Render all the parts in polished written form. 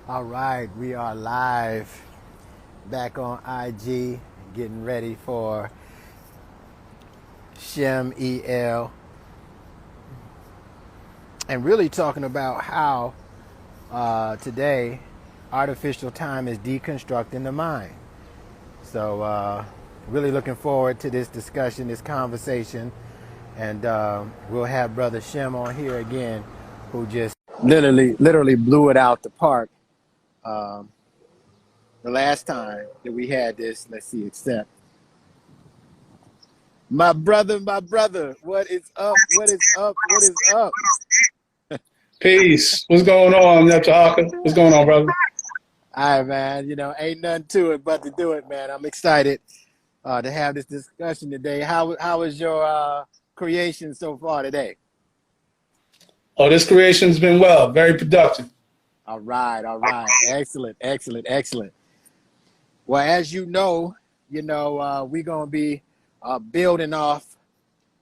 All right, we are live back on IG, getting ready for Shem EL, and really talking about how today artificial time is deconstructing the mind. So, really looking forward to this discussion, this conversation, and we'll have Brother Shem on here again, who just literally blew it out the park. The last time that we had this, let's see, except my brother, what is up? What is up? What is up? Peace. What's going on, Neb Teharka? What's going on, brother? All right, man. You know, ain't nothing to it but to do it, man. I'm excited to have this discussion today. How was your creation so far today? Oh, this creation's been well, very productive. All right. Excellent. Well, as you know, we're gonna be building off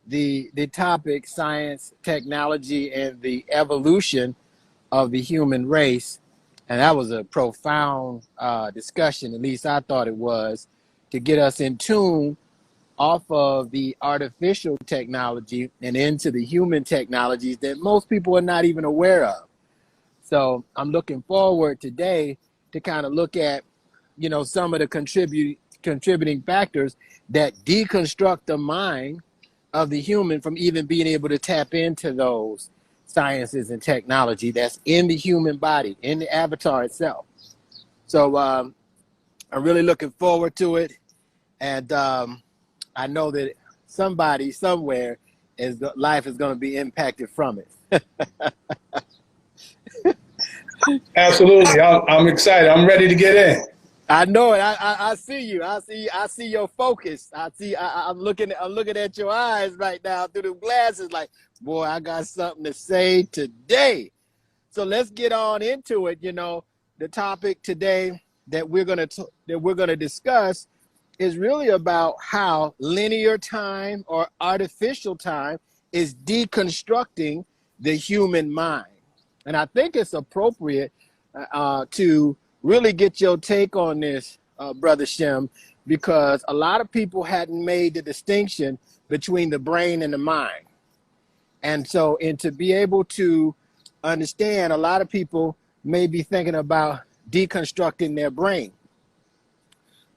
the topic science, technology, and the evolution of the human race. And that was a profound discussion, at least I thought it was, to get us in tune off of the artificial technology and into the human technologies that most people are not even aware of. So I'm looking forward today to kind of look at, some of the contributing factors that deconstruct the mind of the human from even being able to tap into those sciences and technology that's in the human body, in the avatar itself. So I'm really looking forward to it. And I know that somebody somewhere life is going to be impacted from it. Absolutely. I'm excited. I'm ready to get in. I know it. I see you. I see your focus. I'm looking at your eyes right now through the glasses. Like, boy, I got something to say today. So let's get on into it. The topic today that we're gonna discuss is really about how linear time or artificial time is deconstructing the human mind, and I think it's appropriate to really get your take on this, Brother Shem, because a lot of people hadn't made the distinction between the brain and the mind. And to be able to understand, a lot of people may be thinking about deconstructing their brain.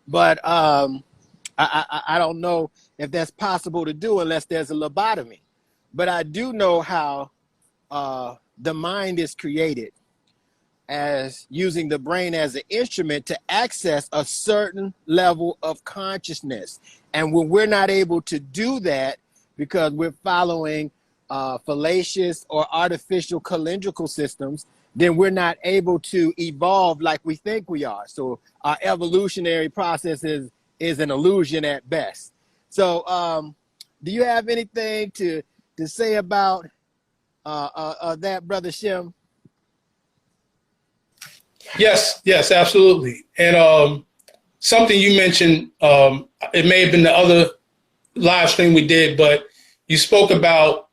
But I don't know if that's possible to do unless there's a lobotomy. But I do know how the mind is created, as using the brain as an instrument to access a certain level of consciousness. And when we're not able to do that because we're following fallacious or artificial calendrical systems, then we're not able to evolve like we think we are. So our evolutionary process is an illusion at best. So do you have anything to say about that, Brother Shem? Yes, absolutely. And something you mentioned, it may have been the other live stream we did, but you spoke about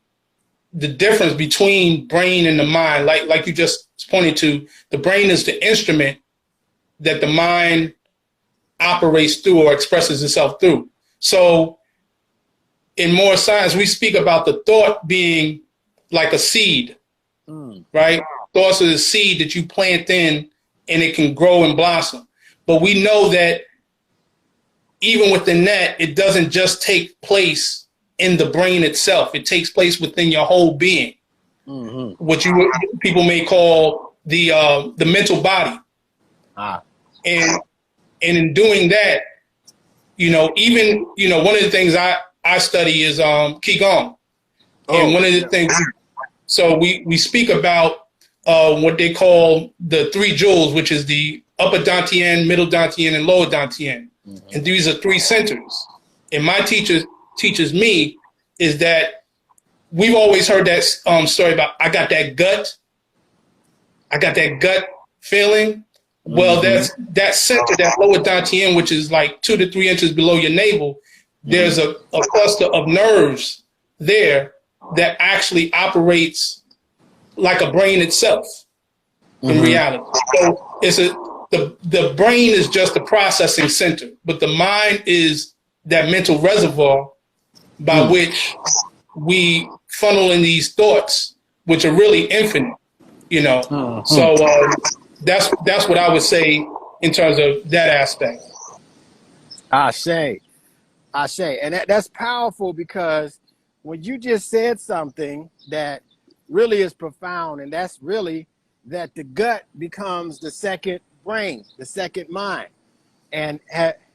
the difference between brain and the mind. Like you just pointed to, the brain is the instrument that the mind operates through or expresses itself through. So in more science, we speak about the thought being like a seed, right? Thoughts are the seed that you plant in and it can grow and blossom. But we know that even within that, it doesn't just take place in the brain itself. It takes place within your whole being, what people may call the mental body. And in doing that, even one of the things I study is Qigong. And one of the things, so we speak about what they call the three jewels, which is the upper dantian, middle dantian, and lower dantian. And these are three centers. And my teacher teaches me is that we've always heard that story about I got that gut feeling. Well, that's that center, that lower dantian, which is like 2 to 3 inches below your navel. There's a cluster of nerves there that actually operates like a brain itself. in reality. So the brain is just the processing center, but the mind is that mental reservoir by which we funnel in these thoughts, which are really infinite, you know. So that's what I would say in terms of that aspect. Ashe, and that's powerful, because when you just said something that really is profound, and that's really that the gut becomes the second brain, the second mind, and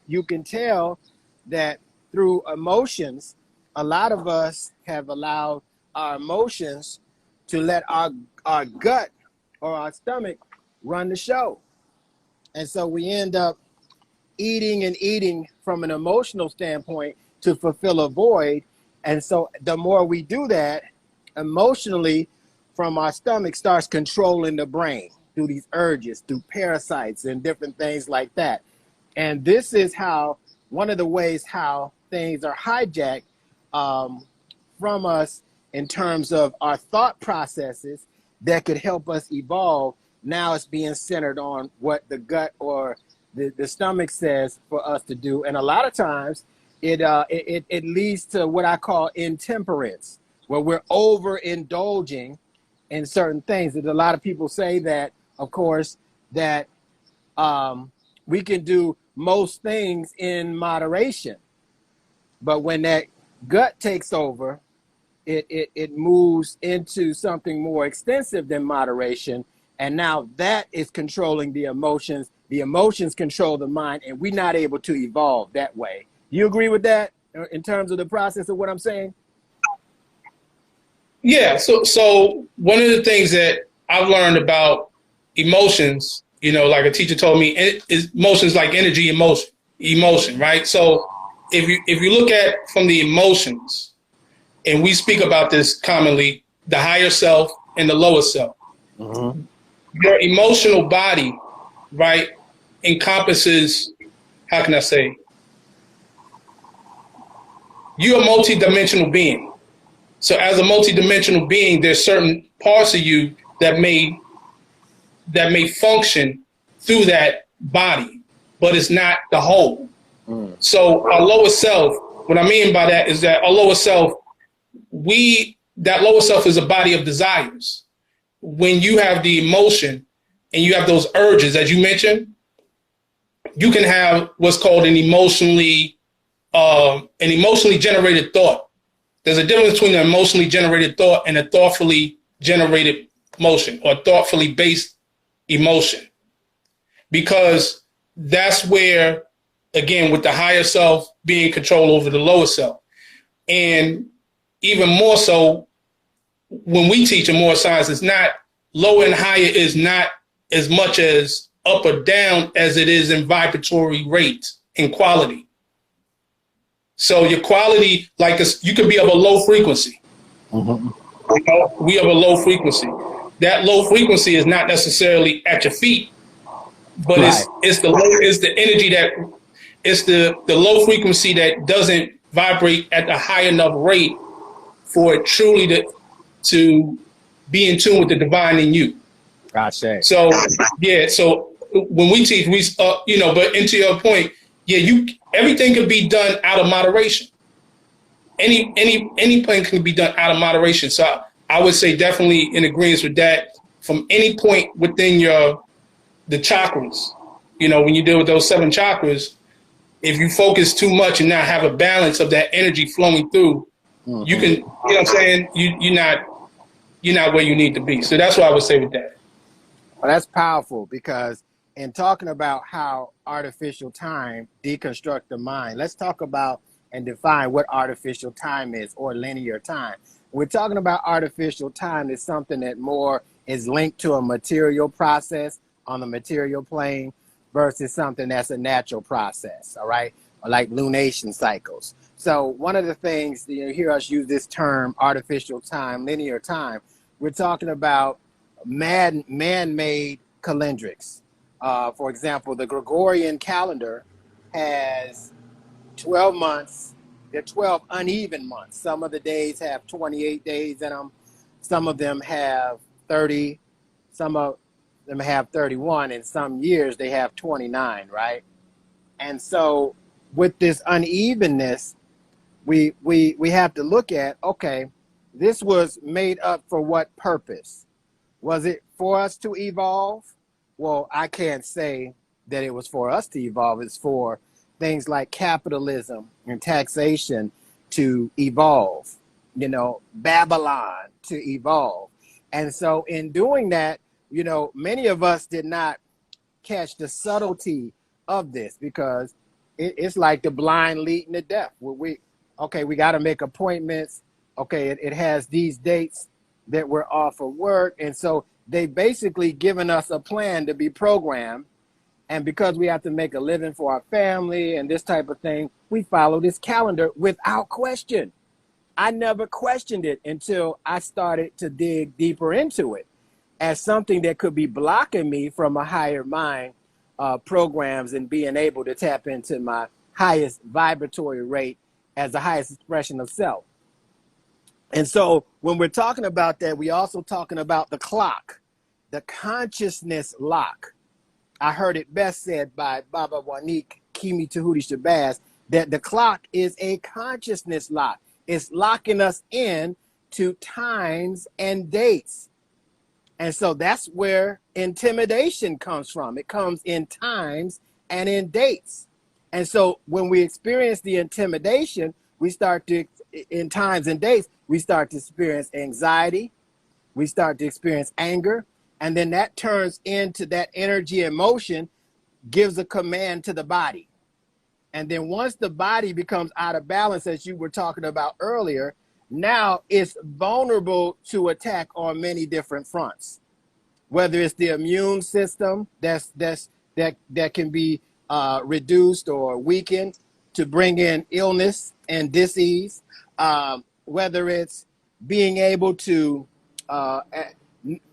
you can tell that through emotions, a lot of us have allowed our emotions to let our gut or our stomach run the show, and so we end up eating and eating from an emotional standpoint to fulfill a void. And so the more we do that emotionally, from our stomach starts controlling the brain through these urges, through parasites and different things like that. And this is how, one of the ways how things are hijacked from us in terms of our thought processes that could help us evolve. Now it's being centered on what the gut or the stomach says for us to do. And a lot of times it leads to what I call intemperance, where we're overindulging in certain things. And a lot of people say that, of course, that we can do most things in moderation, but when that gut takes over, it moves into something more extensive than moderation. And now that is controlling the emotions. The emotions control the mind, and we're not able to evolve that way. You agree with that in terms of the process of what I'm saying? Yeah. So one of the things that I've learned about emotions, you know, like a teacher told me, emotions like energy, emotion, right? So if you look at from the emotions, and we speak about this commonly, the higher self and the lower self. Your emotional body, right, encompasses, how can I say, you're a multidimensional being. So as a multidimensional being, there's certain parts of you that may function through that body, but it's not the whole. So our lower self, what I mean by that is that our lower self, that lower self is a body of desires. When you have the emotion and you have those urges, as you mentioned, you can have what's called an emotionally generated thought. There's a difference between an emotionally generated thought and a thoughtfully generated emotion, or thoughtfully based emotion, because that's where, again, with the higher self being control over the lower self. And even more so, when we teach in more science, it's not lower and higher, is not as much as up or down as it is in vibratory rate and quality. So your quality, like you could be of a low frequency. You know, we have a low frequency. That low frequency is not necessarily at your feet, but it's the energy it's the low frequency that doesn't vibrate at a high enough rate for it truly to be in tune with the divine in you. Gotcha. So yeah, so when we teach, you know, but into your point, yeah, everything can be done out of moderation. Any plan can be done out of moderation. So I would say definitely in agreement with that. From any point within the chakras, you know, when you deal with those 7 chakras, if you focus too much and not have a balance of that energy flowing through, you can, you know what I'm saying? You're not where you need to be. So that's what I would say with that. Well, that's powerful, because in talking about how artificial time deconstruct the mind, let's talk about and define what artificial time is, or linear time. We're talking about artificial time is something that more is linked to a material process on the material plane versus something that's a natural process, all right? Or like lunation cycles. So one of the things, you hear us use this term, artificial time, linear time, we're talking about man-made calendrics. For example, the Gregorian calendar has 12 months. They're 12 uneven months. Some of the days have 28 days in them. Some of them have 30. Some of them have 31. In some years, they have 29, right? And so with this unevenness, we have to look at, okay, this was made up for what purpose? Was it for us to evolve? Well, I can't say that it was for us to evolve. It's for things like capitalism and taxation to evolve, you know, Babylon to evolve. And so in doing that, you know, many of us did not catch the subtlety of this, because it's like the blind leading the deaf. We got to make appointments. Okay, it has these dates that we're off of work. And so they basically given us a plan to be programmed. And because we have to make a living for our family and this type of thing, we follow this calendar without question. I never questioned it until I started to dig deeper into it as something that could be blocking me from a higher mind programs and being able to tap into my highest vibratory rate as the highest expression of self. And so when we're talking about that, we also talking about the clock, the consciousness lock. I heard it best said by Baba Wanik Kimi Tahuti Shabazz that the clock is a consciousness lock. It's locking us in to times and dates. And so that's where intimidation comes from. It comes in times and in dates. And so when we experience the intimidation, we start to, in times and dates, we start to experience anxiety. We start to experience anger. And then that turns into that energy and motion, gives a command to the body. And then once the body becomes out of balance, as you were talking about earlier, now it's vulnerable to attack on many different fronts. Whether it's the immune system that can be reduced or weakened to bring in illness and disease, whether it's being able to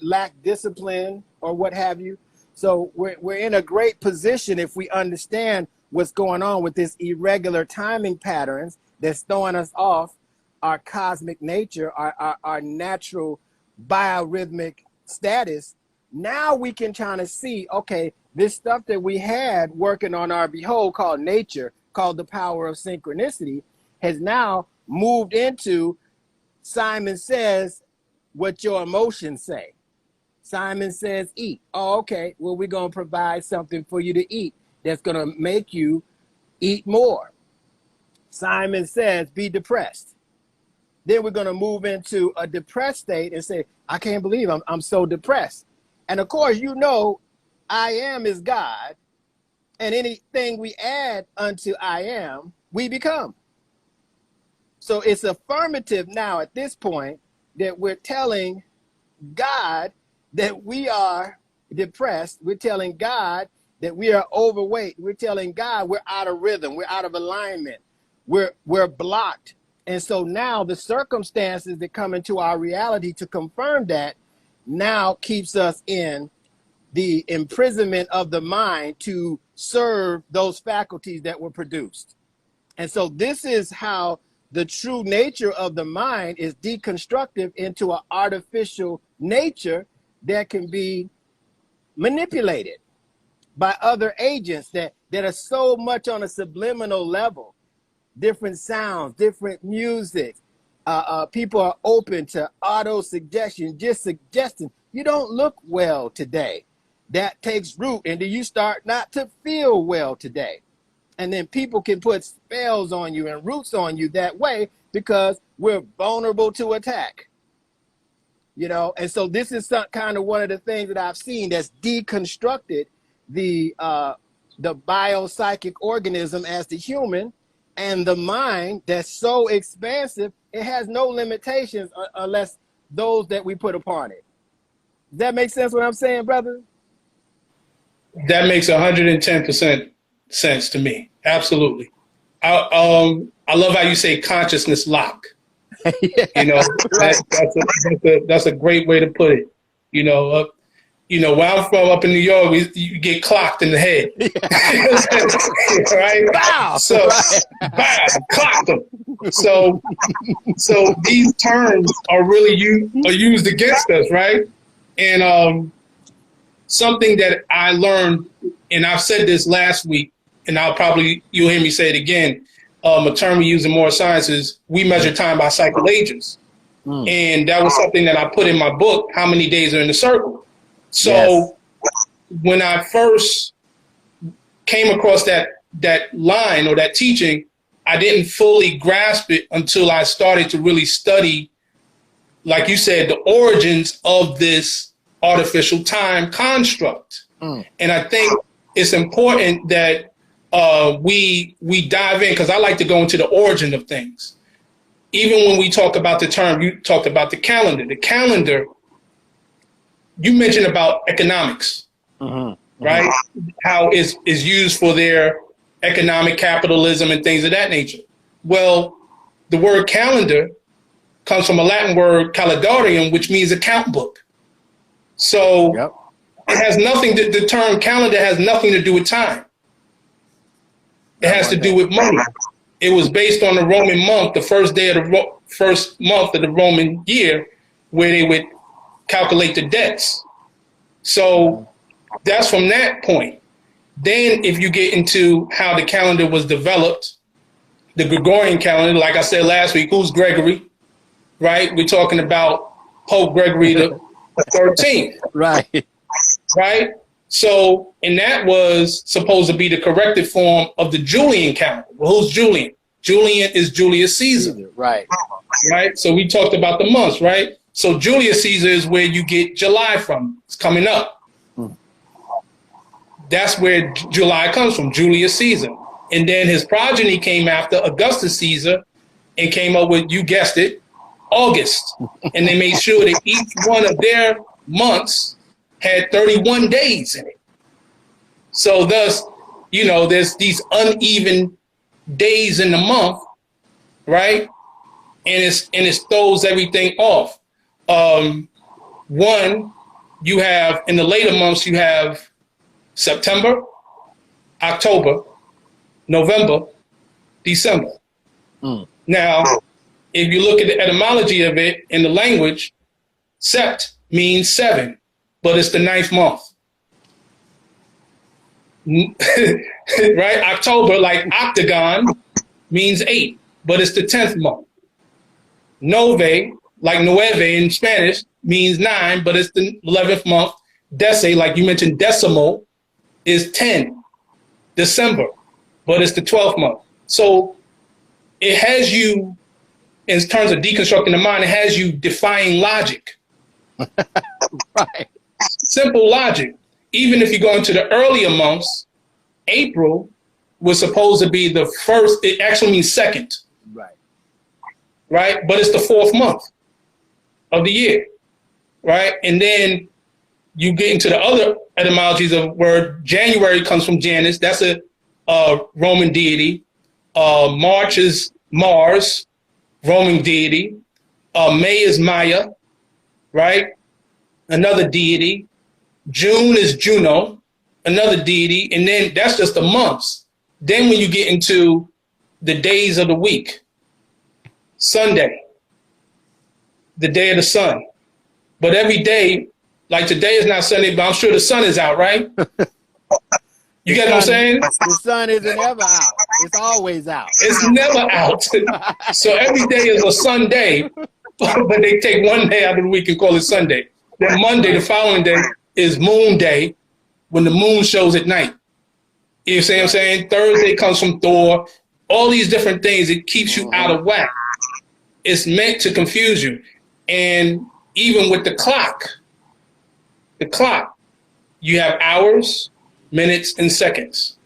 lack discipline or what have you. So we're in a great position if we understand what's going on with this irregular timing patterns that's throwing us off our cosmic nature, our natural biorhythmic status. Now we can kind of see, okay, this stuff that we had working on our behold called nature, called the power of synchronicity, has now moved into Simon says what your emotions say. Simon says eat. Oh, okay, well, we're going to provide something for you to eat that's going to make you eat more. Simon says be depressed. Then we're going to move into a depressed state and say, I can't believe I'm so depressed. And of course, you know, I am is God, and anything we add unto I am, we become. So it's affirmative now at this point that we're telling God that we are depressed. We're telling God that we are overweight. We're telling God we're out of rhythm. We're out of alignment. We're blocked. And so now the circumstances that come into our reality to confirm that now keeps us in the imprisonment of the mind to serve those faculties that were produced. And so this is how the true nature of the mind is deconstructed into an artificial nature that can be manipulated by other agents that are so much on a subliminal level. Different sounds, different music. People are open to auto-suggestion, just suggesting, you don't look well today. That takes root, and then you start not to feel well today. And then people can put spells on you and roots on you that way because we're vulnerable to attack. You know, and so this is some kind of one of the things that I've seen that's deconstructed the biopsychic organism as the human, and the mind that's so expansive, it has no limitations unless those that we put upon it. Does that make sense what I'm saying, brother? That makes 110% sense to me. Absolutely. I love how you say consciousness lock. Yeah, You know, right. that's a great way to put it. You know, where I'm from up in New York, you get clocked in the head. Yeah. Right? Wow. So, Right. bam, clocked them. So these terms are really used against us, right? And something that I learned, and I've said this last week, and you'll hear me say it again, a term we use in more sciences, we measure time by cycle ages. And that was something that I put in my book, How Many Days Are in the Circle. So when I first came across that line or that teaching, I didn't fully grasp it until I started to really study, like you said, the origins of this artificial time construct. And I think it's important that we dive in, because I like to go into the origin of things. Even when we talk about the term, you talked about the calendar. The calendar, you mentioned about economics, right? How is used for their economic capitalism and things of that nature. Well, the word calendar comes from a Latin word calendarium, which means account book. So it has nothing to, the term calendar has nothing to do with time. It has to do with money. It was based on the Roman month, the first day of the first month of the Roman year, where they would calculate the debts. So that's from that point. Then if you get into how the calendar was developed, the Gregorian calendar, like I said last week, who's Gregory, right? We're talking about Pope Gregory the 13th. Right. Right? So, and that was supposed to be the corrected form of the Julian calendar. Well, who's Julian? Julian is Julius Caesar. Right. Right? So we talked about the months, right? So Julius Caesar is where you get July from. It's coming up. That's where July comes from, Julius Caesar. And then his progeny came after Augustus Caesar and came up with, you guessed it, August. And they made sure that each one of their months had 31 days in it. So thus, you know, there's these uneven days in the month, right? And it throws everything off. One, you have, in the later months, you have September, October, November, December. Now, if you look at the etymology of it in the language, sept means 7, but it's the 9th month. Right? October, like octagon, means 8, but it's the 10th month. Nove, like nueve in Spanish, means 9, but it's the 11th month. Dece, like you mentioned, decimal, is 10, December, but it's the 12th month. So it has you, in terms of deconstructing the mind, it has you defying logic. Right. Simple logic. Even if you go into the earlier months, April was supposed to be the first, it actually means second. Right. Right? But it's the 4th month of the year. Right? And then you get into the other etymologies of word. January comes from Janus. That's a Roman deity. March is Mars, Roman deity. May is Maya, right? Another deity. June is Juno, another deity. And then that's just the months. Then when you get into the days of the week, Sunday, the day of the sun. But every day, like today is not Sunday, but I'm sure the sun is out, right? You get what I'm saying? The sun isn't ever out. It's always out. It's never out. So every day is a Sunday, but they take one day out of the week and call it Sunday. Then Monday, the following day, is Moon Day, when the moon shows at night. You see what I'm saying? Thursday comes from Thor. All these different things, it keeps you out of whack. It's meant to confuse you. And even with the clock, you have hours, minutes, and seconds.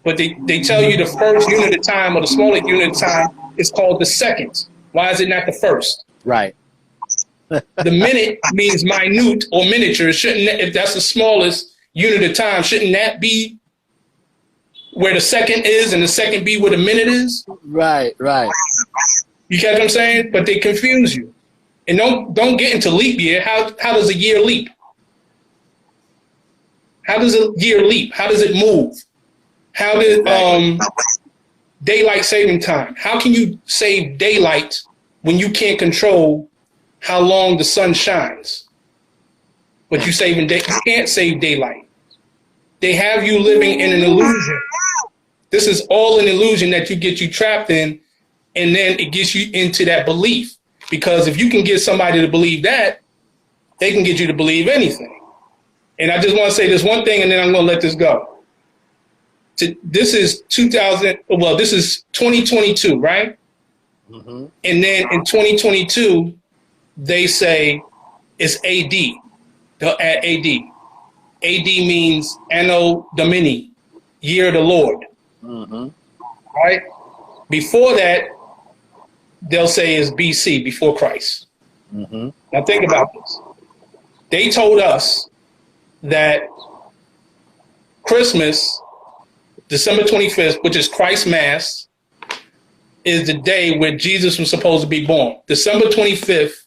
But they tell you the first unit of time or the smallest unit of time is called the second. Why is it not the first? Right. The minute means minute or miniature. Shouldn't that, if that's the smallest unit of time, shouldn't that be where the second is and the second be where the minute is? Right, right. You get what I'm saying? But they confuse you. And don't get into leap year. How does a year leap? How does a year leap? How does it move? How did daylight saving time? How can you save daylight when you can't control how long the sun shines? but you can't save daylight. They have you living in an illusion. This is all an illusion that get you trapped in, and then it gets you into that belief. Because if you can get somebody to believe that, they can get you to believe anything. And I just want to say this one thing, and then I'm going to let this go. This is 2022, right? Mm-hmm. And then in 2022, they say it's AD. They'll add AD. AD means Anno Domini, year of the Lord. Mm-hmm. Right? Before that, they'll say is BC, before Christ. Mm-hmm. Now think about this. They told us that Christmas, December 25th, which is Christ's Mass, is the day where Jesus was supposed to be born. December 25th,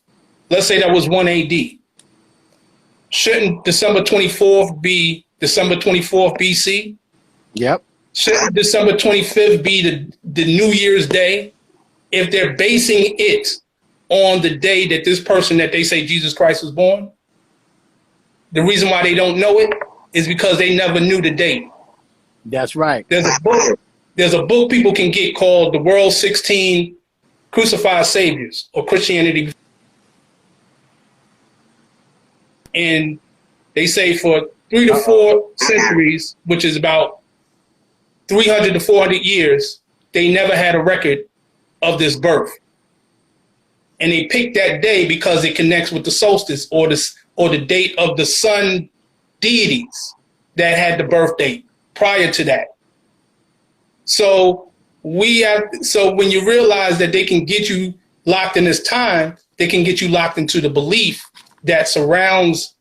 let's say that was 1 AD. Shouldn't December 24th be December 24th BC? Yep. Shouldn't December 25th be the New Year's Day? If they're basing it on the day that this person that they say Jesus Christ was born, the reason why they don't know it is because they never knew the date. That's right. There's a book people can get called The World's 16 Crucified Saviors, or Christianity. And they say for 3 to 4 centuries, which is about 300 to 400 years, they never had a record of this birth. And they picked that day because it connects with the solstice or the date of the sun deities that had the birth date prior to that. So when you realize that they can get you locked in this time, they can get you locked into the belief that surrounds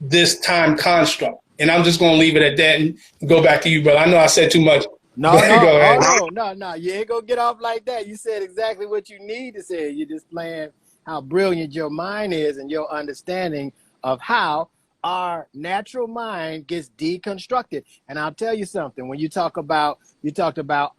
this time construct. And I'm just going to leave it at that and go back to you, brother. I know I said too much. No. You ain't going to get off like that. You said exactly what you need to say. You're displaying how brilliant your mind is and your understanding of how our natural mind gets deconstructed. And I'll tell you something, when you talked about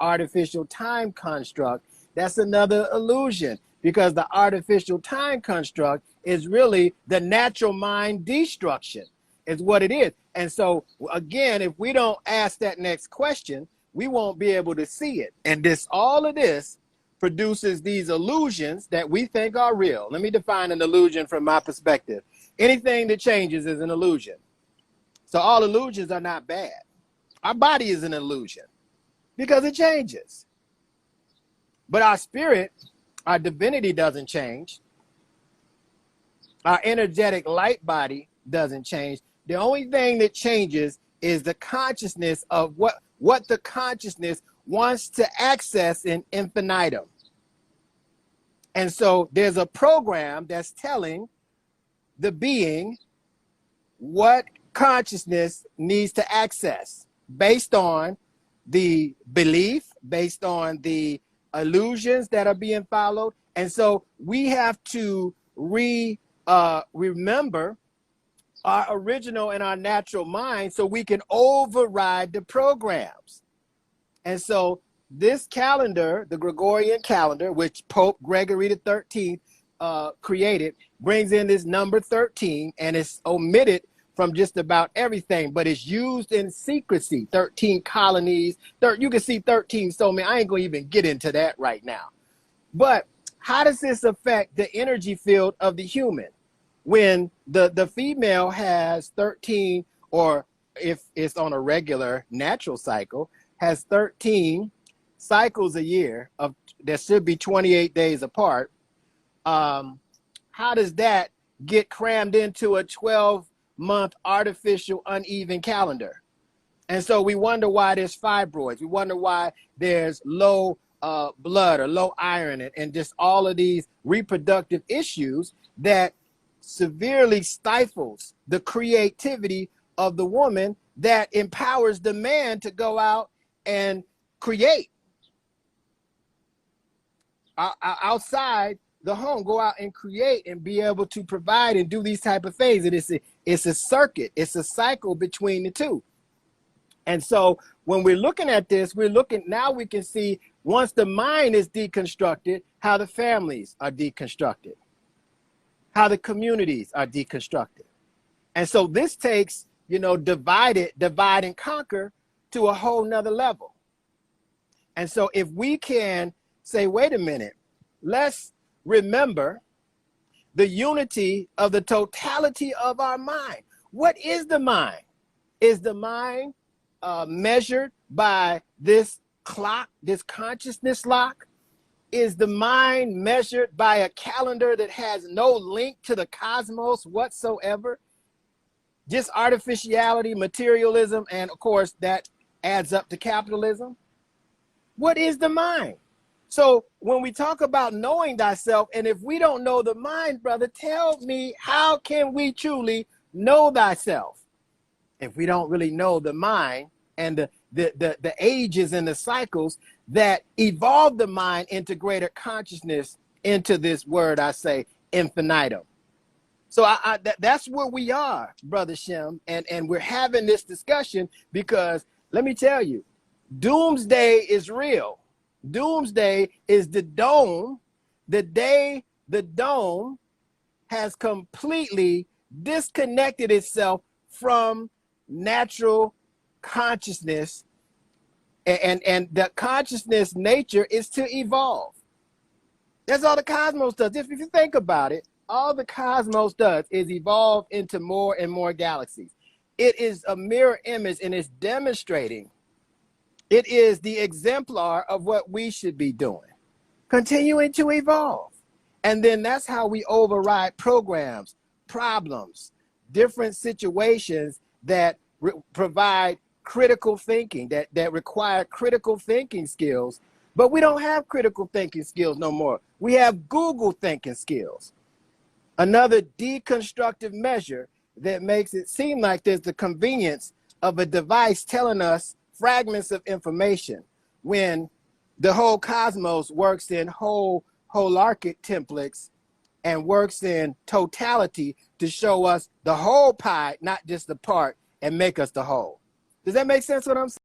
artificial time construct, that's another illusion, because the artificial time construct is really the natural mind destruction is what it is. And so again, if we don't ask that next question, we won't be able to see it. And all of this produces these illusions that we think are real. Let me define an illusion from my perspective. Anything that changes is an illusion. So all illusions are not bad. Our body is an illusion because it changes. But our spirit, our divinity doesn't change. Our energetic light body doesn't change. The only thing that changes is the consciousness of what the consciousness wants to access in infinitum. And so there's a program that's telling the being what consciousness needs to access based on the belief, based on the illusions that are being followed. And so we have to remember our original and our natural mind so we can override the programs. And so this calendar, the Gregorian calendar, which Pope Gregory XIII created, brings in this number 13, and it's omitted from just about everything, but it's used in secrecy. 13 colonies, you can see 13 so many. I ain't gonna even get into that right now. But how does this affect the energy field of the human? When the female has 13, or if it's on a regular natural cycle, has 13 cycles a year that should be 28 days apart, how does that get crammed into a 12-month artificial uneven calendar? And so we wonder why there's fibroids. We wonder why there's low blood or low iron and just all of these reproductive issues that severely stifles the creativity of the woman that empowers the man to go out and create outside the home, go out and create and be able to provide and do these type of things. And it's a circuit, it's a cycle between the two. And so when we're looking at this, now we can see, once the mind is deconstructed, how the families are deconstructed, how the communities are deconstructed. And so this takes, divide and conquer to a whole nother level. And so if we can say, wait a minute, let's remember the unity of the totality of our mind. What is the mind? Is the mind measured by this clock, this consciousness lock? Is the mind measured by a calendar that has no link to the cosmos whatsoever? Just artificiality, materialism, and of course that adds up to capitalism. What is the mind? So when we talk about knowing thyself, and if we don't know the mind, brother, tell me, how can we truly know thyself if we don't really know the mind and the ages and the cycles that evolve the mind into greater consciousness, into this word I say, infinitum? So that's where we are, Brother Shem, and we're having this discussion because let me tell you, doomsday is real. Doomsday is the dome, the day the dome has completely disconnected itself from natural consciousness, and the consciousness nature is to evolve. That's all the cosmos does. If you think about it, all the cosmos does is evolve into more and more galaxies. It is a mirror image, and it's demonstrating. It is the exemplar of what we should be doing, continuing to evolve. And then that's how we override programs, problems, different situations that provide critical thinking, that require critical thinking skills. But we don't have critical thinking skills no more. We have Google thinking skills. Another deconstructive measure that makes it seem like there's the convenience of a device telling us fragments of information when the whole cosmos works in holarchic templates and works in totality to show us the whole pie, not just the part, and make us the whole. Does that make sense what I'm saying?